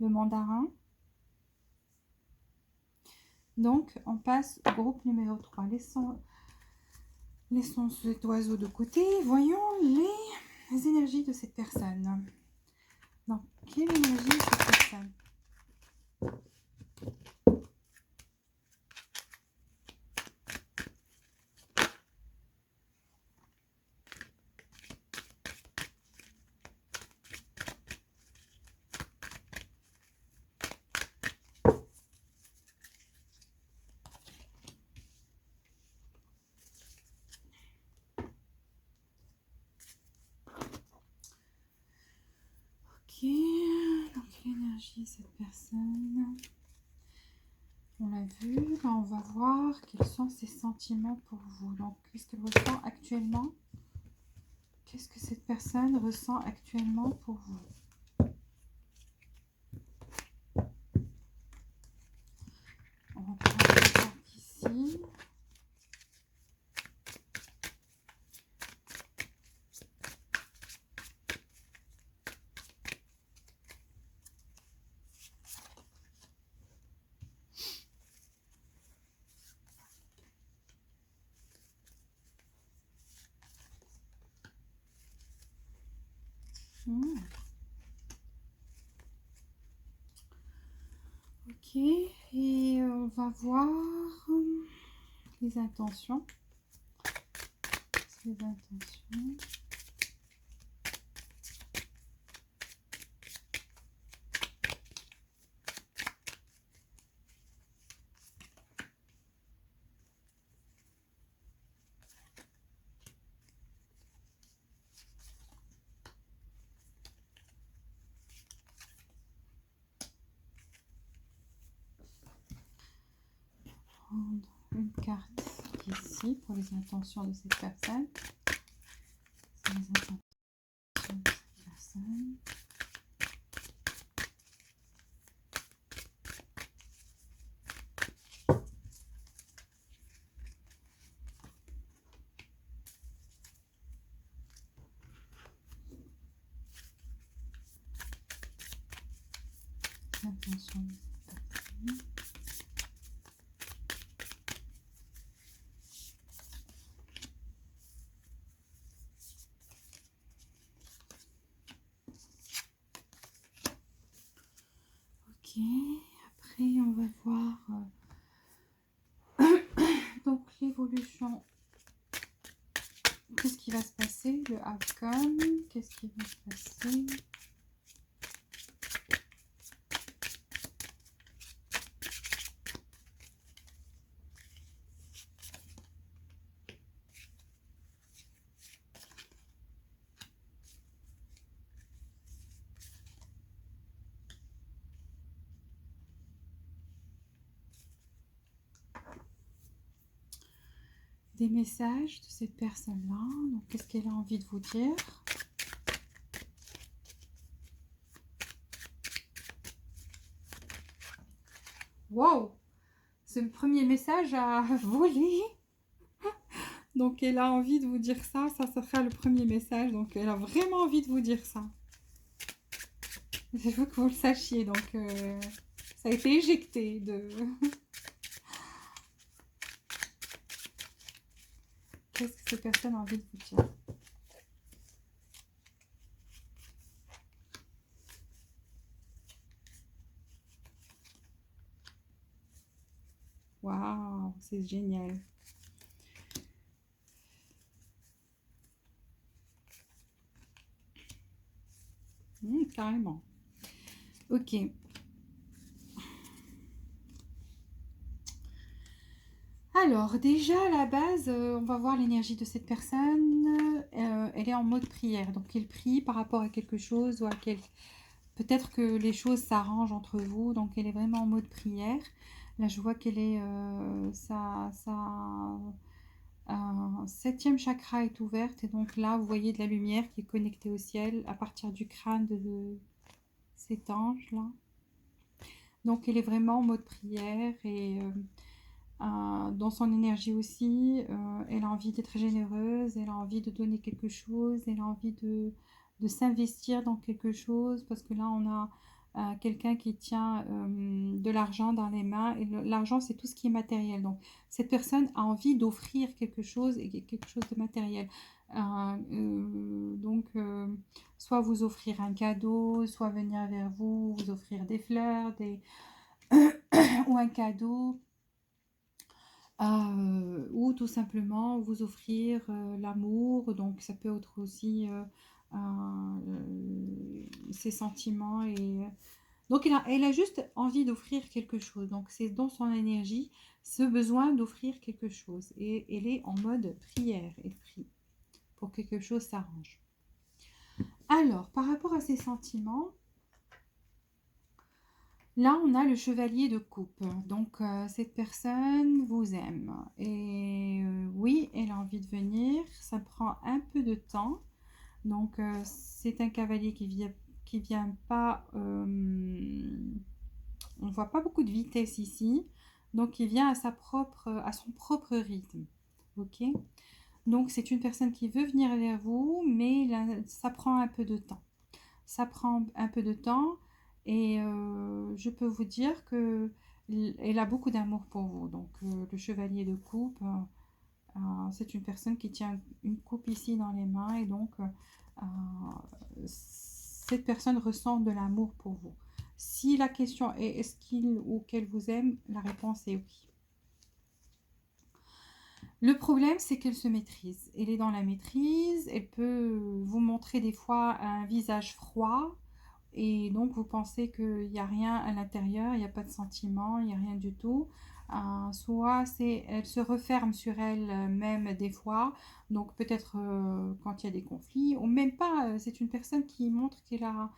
le mandarin. Donc, on passe au groupe numéro 3. Laissons cet oiseau de côté. Voyons les énergies de cette personne. Donc, quelle énergie est cette personne? Ok, donc l'énergie de cette personne, on l'a vu, là on va voir quels sont ses sentiments pour vous. Donc qu'est-ce qu'elle ressent actuellement? Qu'est-ce que cette personne ressent actuellement pour vous? On va prendre une carte ici. Ok, et on va voir les intentions. Les intentions. Une carte ici pour les intentions de cette personne. Les intentions de cette personne. l'intention de cette personne. Ok, après on va voir donc l'évolution. Qu'est-ce qui va se passer? Le outcome, qu'est-ce qui va se passer? Des messages de cette personne-là. Donc, qu'est-ce qu'elle a envie de vous dire? Wow! Ce premier message a volé. Donc, elle a envie de vous dire ça. Ça sera le premier message. Donc, elle a vraiment envie de vous dire ça. Je veux que vous le sachiez. Donc, ça a été éjecté de... Qu'est-ce que cette personne a envie de vous dire? Waouh, c'est génial. Carrément. Ok. Alors, déjà, à la base, on va voir l'énergie de cette personne. Elle est en mode prière. Donc, elle prie par rapport à quelque chose ou à quelque... Peut-être que les choses s'arrangent entre vous. Donc, elle est vraiment en mode prière. Là, je vois qu'elle est... septième chakra est ouverte. Et donc là, vous voyez de la lumière qui est connectée au ciel à partir du crâne de cet ange-là. Donc, elle est vraiment en mode prière et... dans son énergie aussi, elle a envie d'être généreuse, elle a envie de donner quelque chose, elle a envie de s'investir dans quelque chose, parce que là on a quelqu'un qui tient de l'argent dans les mains, et l'argent c'est tout ce qui est matériel. Donc cette personne a envie d'offrir quelque chose, et quelque chose de matériel. Soit vous offrir un cadeau, soit venir vers vous, vous offrir des fleurs, ou un cadeau. Ou tout simplement vous offrir l'amour, donc ça peut être aussi ses sentiments. Donc elle a juste envie d'offrir quelque chose, donc c'est dans son énergie ce besoin d'offrir quelque chose, et elle est en mode prière, elle prie pour que quelque chose s'arrange. Alors, par rapport à ses sentiments, là, on a le chevalier de coupe. Donc, cette personne vous aime. Et oui, elle a envie de venir. Ça prend un peu de temps. Donc, c'est un cavalier qui vient pas... on ne voit pas beaucoup de vitesse ici. Donc, il vient à son propre rythme. Ok? Donc, c'est une personne qui veut venir vers vous, mais là, ça prend un peu de temps. Ça prend un peu de temps et je peux vous dire que elle a beaucoup d'amour pour vous. Donc le chevalier de coupe, c'est une personne qui tient une coupe ici dans les mains, et donc cette personne ressent de l'amour pour vous. Si la question est est-ce qu'il ou qu'elle vous aime, la réponse est oui. Le problème, c'est qu'elle se maîtrise. Elle est dans la maîtrise. Elle peut vous montrer des fois un visage froid. Et donc, vous pensez qu'il n'y a rien à l'intérieur, il n'y a pas de sentiment, il n'y a rien du tout. Soit elle se referme sur elle-même des fois, donc peut-être quand il y a des conflits, ou même pas, c'est une personne qui montre qu'elle a...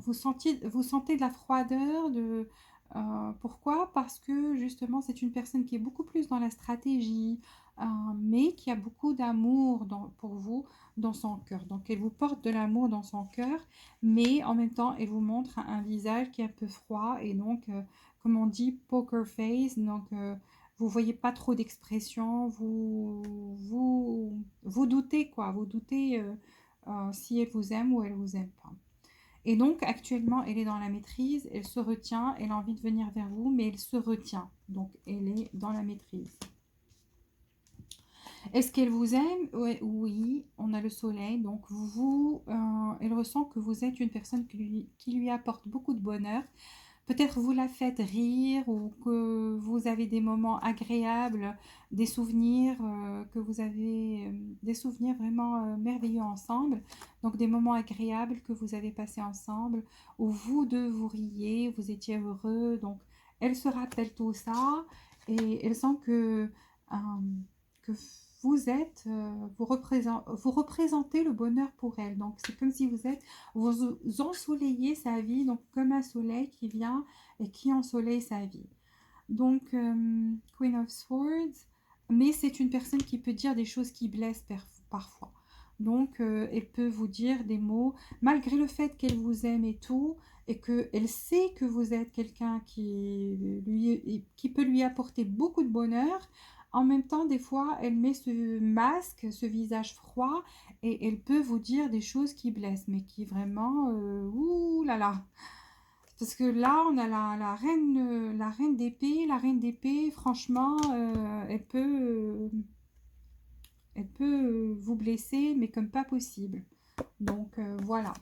vous sentez de la froideur, pourquoi? Parce que justement, c'est une personne qui est beaucoup plus dans la stratégie, mais qui a beaucoup d'amour pour vous dans son cœur. Donc, elle vous porte de l'amour dans son cœur, mais en même temps, elle vous montre un visage qui est un peu froid, et donc, comme on dit, poker face. Donc, vous voyez pas trop d'expression, vous doutez quoi, vous doutez si elle vous aime ou elle vous aime pas. Et donc, actuellement, elle est dans la maîtrise, elle se retient, elle a envie de venir vers vous, mais elle se retient. Donc, elle est dans la maîtrise. Est-ce qu'elle vous aime? Ouais, oui, on a le soleil. Donc, elle ressent que vous êtes une personne qui lui apporte beaucoup de bonheur. Peut-être vous la faites rire ou que vous avez des moments agréables, des souvenirs, que vous avez des souvenirs vraiment merveilleux ensemble. Donc des moments agréables que vous avez passés ensemble, où vous deux vous riez, vous étiez heureux. Donc elle se rappelle tout ça et elle sent euh, que vous représentez le bonheur pour elle. Donc c'est comme si vous ensoleillez sa vie, donc comme un soleil qui vient et qui ensoleille sa vie. Donc, Queen of Swords, mais c'est une personne qui peut dire des choses qui blessent parfois. Donc, elle peut vous dire des mots, malgré le fait qu'elle vous aime et tout, et qu'elle sait que vous êtes quelqu'un qui peut lui apporter beaucoup de bonheur. En même temps, des fois, elle met ce masque, ce visage froid, et elle peut vous dire des choses qui blessent, mais qui vraiment, ouh là là. Parce que là, on a la reine d'épée. La reine d'épée, franchement, elle peut vous blesser, mais comme pas possible. Donc, voilà.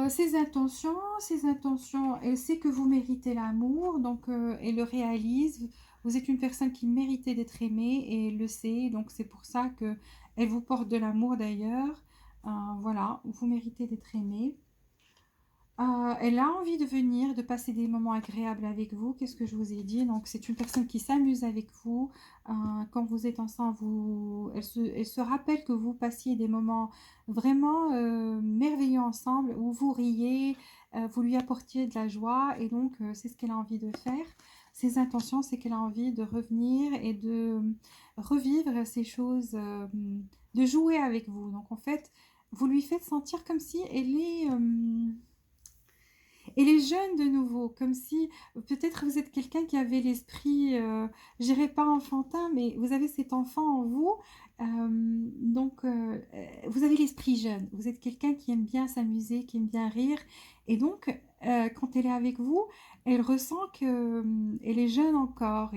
Ses intentions, elle sait que vous méritez l'amour, donc elle le réalise. Vous êtes une personne qui méritait d'être aimée et elle le sait, donc c'est pour ça que elle vous porte de l'amour d'ailleurs. Voilà, vous méritez d'être aimé. Elle a envie de venir, de passer des moments agréables avec vous. Qu'est-ce que je vous ai dit? Donc, c'est une personne qui s'amuse avec vous. Quand vous êtes ensemble, elle se rappelle que vous passiez des moments vraiment merveilleux ensemble, où vous riez, vous lui apportiez de la joie. Et donc, c'est ce qu'elle a envie de faire. Ses intentions, c'est qu'elle a envie de revenir et de revivre ces choses, de jouer avec vous. Donc, en fait, vous lui faites sentir comme si elle est jeune de nouveau, comme si peut-être vous êtes quelqu'un qui avait l'esprit, je dirais pas enfantin, mais vous avez cet enfant en vous. Donc, vous avez l'esprit jeune. Vous êtes quelqu'un qui aime bien s'amuser, qui aime bien rire. Et donc, quand elle est avec vous, elle ressent qu'elle est jeune encore.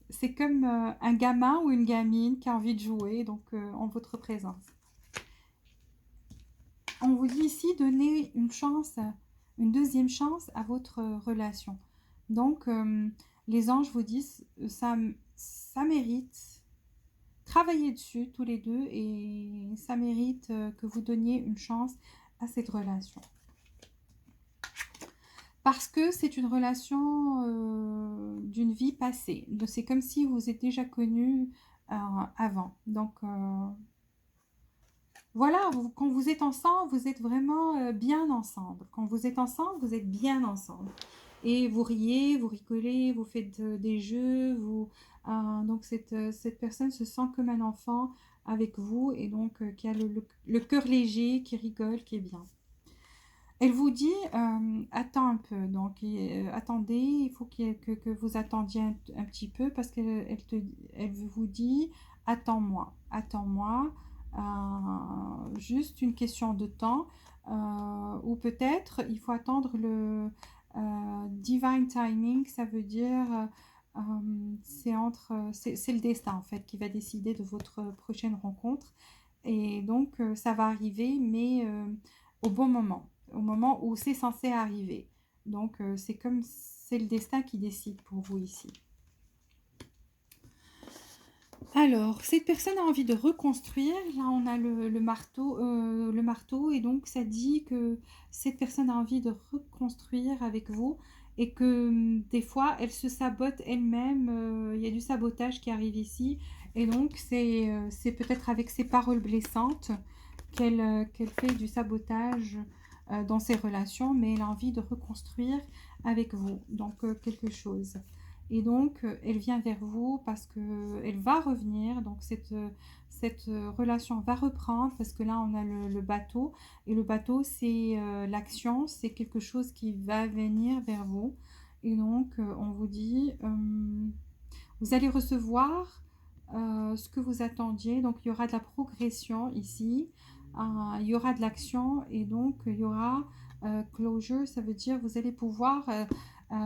C'est comme un gamin ou une gamine qui a envie de jouer, donc en votre présence. On vous dit ici, donnez une chance, une deuxième chance à votre relation. Donc, les anges vous disent, ça mérite, travaillez dessus tous les deux et ça mérite que vous donniez une chance à cette relation. Parce que c'est une relation d'une vie passée. C'est comme si vous êtes déjà connus avant. Donc, voilà, quand vous êtes ensemble, vous êtes vraiment bien ensemble. Quand vous êtes ensemble, vous êtes bien ensemble. Et vous riez, vous rigolez, vous faites des jeux. Donc cette personne se sent comme un enfant avec vous et donc qui a le cœur léger, qui rigole, qui est bien. Elle vous dit, attends un peu, donc attendez, il faut que vous attendiez un petit peu parce elle vous dit, attends-moi, juste une question de temps, ou peut-être il faut attendre le divine timing, ça veut dire c'est le destin en fait qui va décider de votre prochaine rencontre et donc ça va arriver mais au bon moment, au moment où c'est censé arriver. Donc c'est le destin qui décide pour vous ici. Alors, cette personne a envie de reconstruire. Là, on a le marteau, et donc ça dit que cette personne a envie de reconstruire avec vous et que des fois, elle se sabote elle-même. Il y a du sabotage qui arrive ici, et donc c'est peut-être avec ses paroles blessantes qu'elle fait du sabotage dans ses relations, mais elle a envie de reconstruire avec vous, donc quelque chose. Et donc, elle vient vers vous parce qu'elle va revenir. Donc, cette relation va reprendre parce que là, on a le bateau. Et le bateau, c'est l'action, c'est quelque chose qui va venir vers vous. Et donc, on vous dit, vous allez recevoir ce que vous attendiez. Donc, il y aura de la progression ici, il y aura de l'action et donc il y aura closure, ça veut dire vous allez pouvoir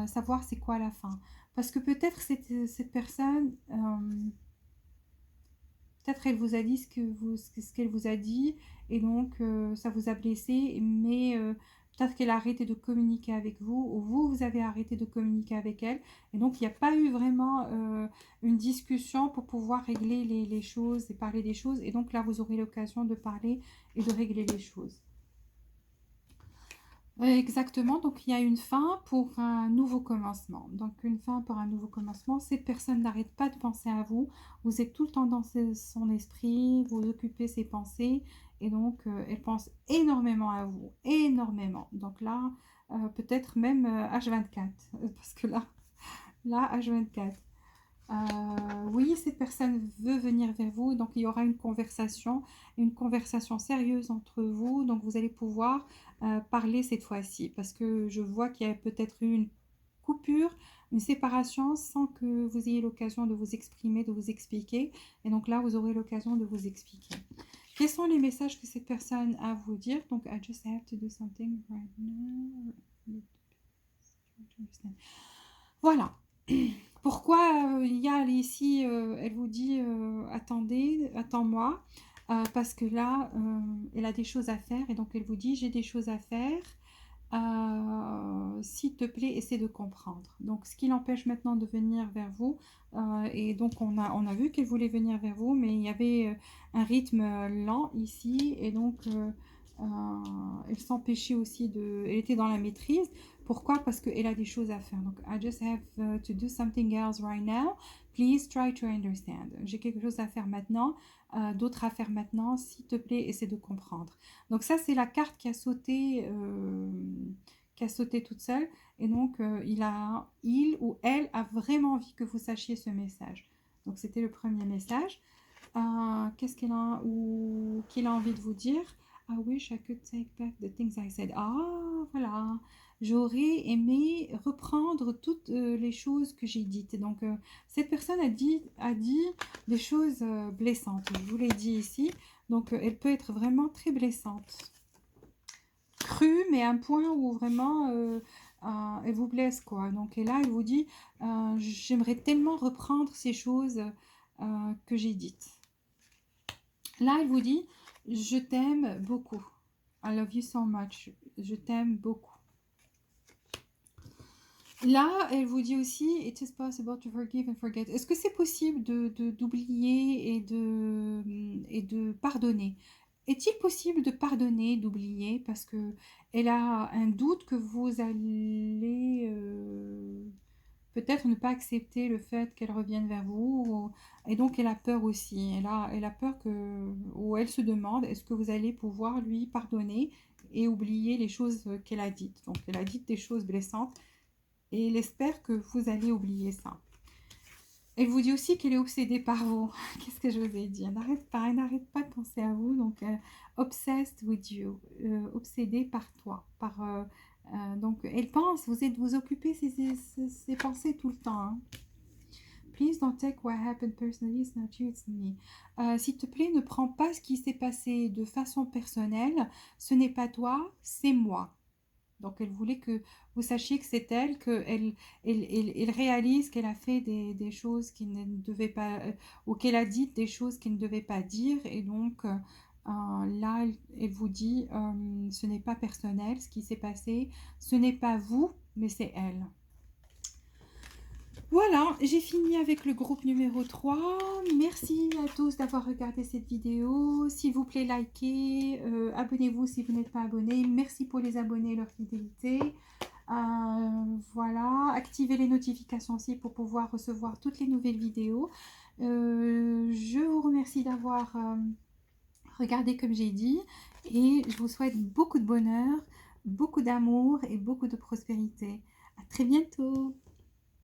savoir c'est quoi la fin. Parce que peut-être cette personne, peut-être elle vous a dit ce qu'elle vous a dit et donc ça vous a blessé, mais peut-être qu'elle a arrêté de communiquer avec vous ou vous avez arrêté de communiquer avec elle et donc il n'y a pas eu vraiment une discussion pour pouvoir régler les choses et parler des choses et donc là vous aurez l'occasion de parler et de régler les choses. Exactement, donc il y a une fin pour un nouveau commencement. Donc une fin pour un nouveau commencement, cette personne n'arrête pas de penser à vous, vous êtes tout le temps dans son esprit, vous occupez ses pensées et donc elle pense énormément à vous, énormément. Donc là, peut-être même H24, parce que là H24. Oui, cette personne veut venir vers vous, donc il y aura une conversation sérieuse entre vous, donc vous allez pouvoir parler cette fois-ci, parce que je vois qu'il y a peut-être eu une coupure, une séparation sans que vous ayez l'occasion de vous exprimer, de vous expliquer, et donc là vous aurez l'occasion de vous expliquer. Quels sont les messages que cette personne a à vous dire? Donc, I just have to do something right now. Voilà. Pourquoi il y a ici, elle vous dit attendez, attends-moi, parce que là, elle a des choses à faire et donc elle vous dit j'ai des choses à faire, s'il te plaît, essaie de comprendre. Donc ce qui l'empêche maintenant de venir vers vous, et donc on a vu qu'elle voulait venir vers vous, mais il y avait un rythme lent ici et donc elle s'empêchait aussi elle était dans la maîtrise. Pourquoi? Parce qu'elle a des choses à faire. Donc, I just have to do something else right now. Please try to understand. J'ai quelque chose à faire maintenant, d'autres à faire maintenant. S'il te plaît, essaie de comprendre. Donc ça, c'est la carte qui a sauté toute seule. Et donc, il ou elle a vraiment envie que vous sachiez ce message. Donc, c'était le premier message. Qu'est-ce qu'il a envie de vous dire? I wish I could take back the things I said. Ah, voilà. J'aurais aimé reprendre toutes les choses que j'ai dites. Donc, cette personne a dit des choses blessantes. Je vous l'ai dit ici. Donc, elle peut être vraiment très blessante. Crue, mais à un point où vraiment elle vous blesse, quoi. Donc, et là, elle vous dit j'aimerais tellement reprendre ces choses que j'ai dites. Là, elle vous dit je t'aime beaucoup. I love you so much. Je t'aime beaucoup. Là, elle vous dit aussi it is possible to forgive and forget. Est-ce que c'est possible d'oublier et de pardonner? Est-il possible de pardonner, d'oublier parce que elle a un doute que vous allez peut-être ne pas accepter le fait qu'elle revienne vers vous et donc elle a peur aussi. Elle a peur ou elle se demande est-ce que vous allez pouvoir lui pardonner et oublier les choses qu'elle a dites. Donc elle a dit des choses blessantes et elle espère que vous allez oublier ça. Elle vous dit aussi qu'elle est obsédée par vous. Qu'est-ce que je vous ai dit? Elle n'arrête pas de penser à vous. Donc, obsessed with you, obsédée par toi. Donc, elle pense, vous occupez ses pensées tout le temps. Hein. Please don't take what happened personally, it's not you, it's me. S'il te plaît, ne prends pas ce qui s'est passé de façon personnelle. Ce n'est pas toi, c'est moi. Donc, elle voulait que vous sachiez que c'est elle, qu'elle réalise qu'elle a fait des choses qui ne devaient pas, ou qu'elle a dit des choses qu'elle ne devait pas dire. Et donc, là, elle vous dit, ce n'est pas personnel ce qui s'est passé, ce n'est pas vous, mais c'est elle. Voilà, j'ai fini avec le groupe numéro 3. Merci à tous d'avoir regardé cette vidéo. S'il vous plaît, likez, abonnez-vous si vous n'êtes pas abonné. Merci pour les abonnés et leur fidélité. Voilà, activez les notifications aussi pour pouvoir recevoir toutes les nouvelles vidéos. Je vous remercie d'avoir regardé comme j'ai dit et je vous souhaite beaucoup de bonheur, beaucoup d'amour et beaucoup de prospérité. À très bientôt.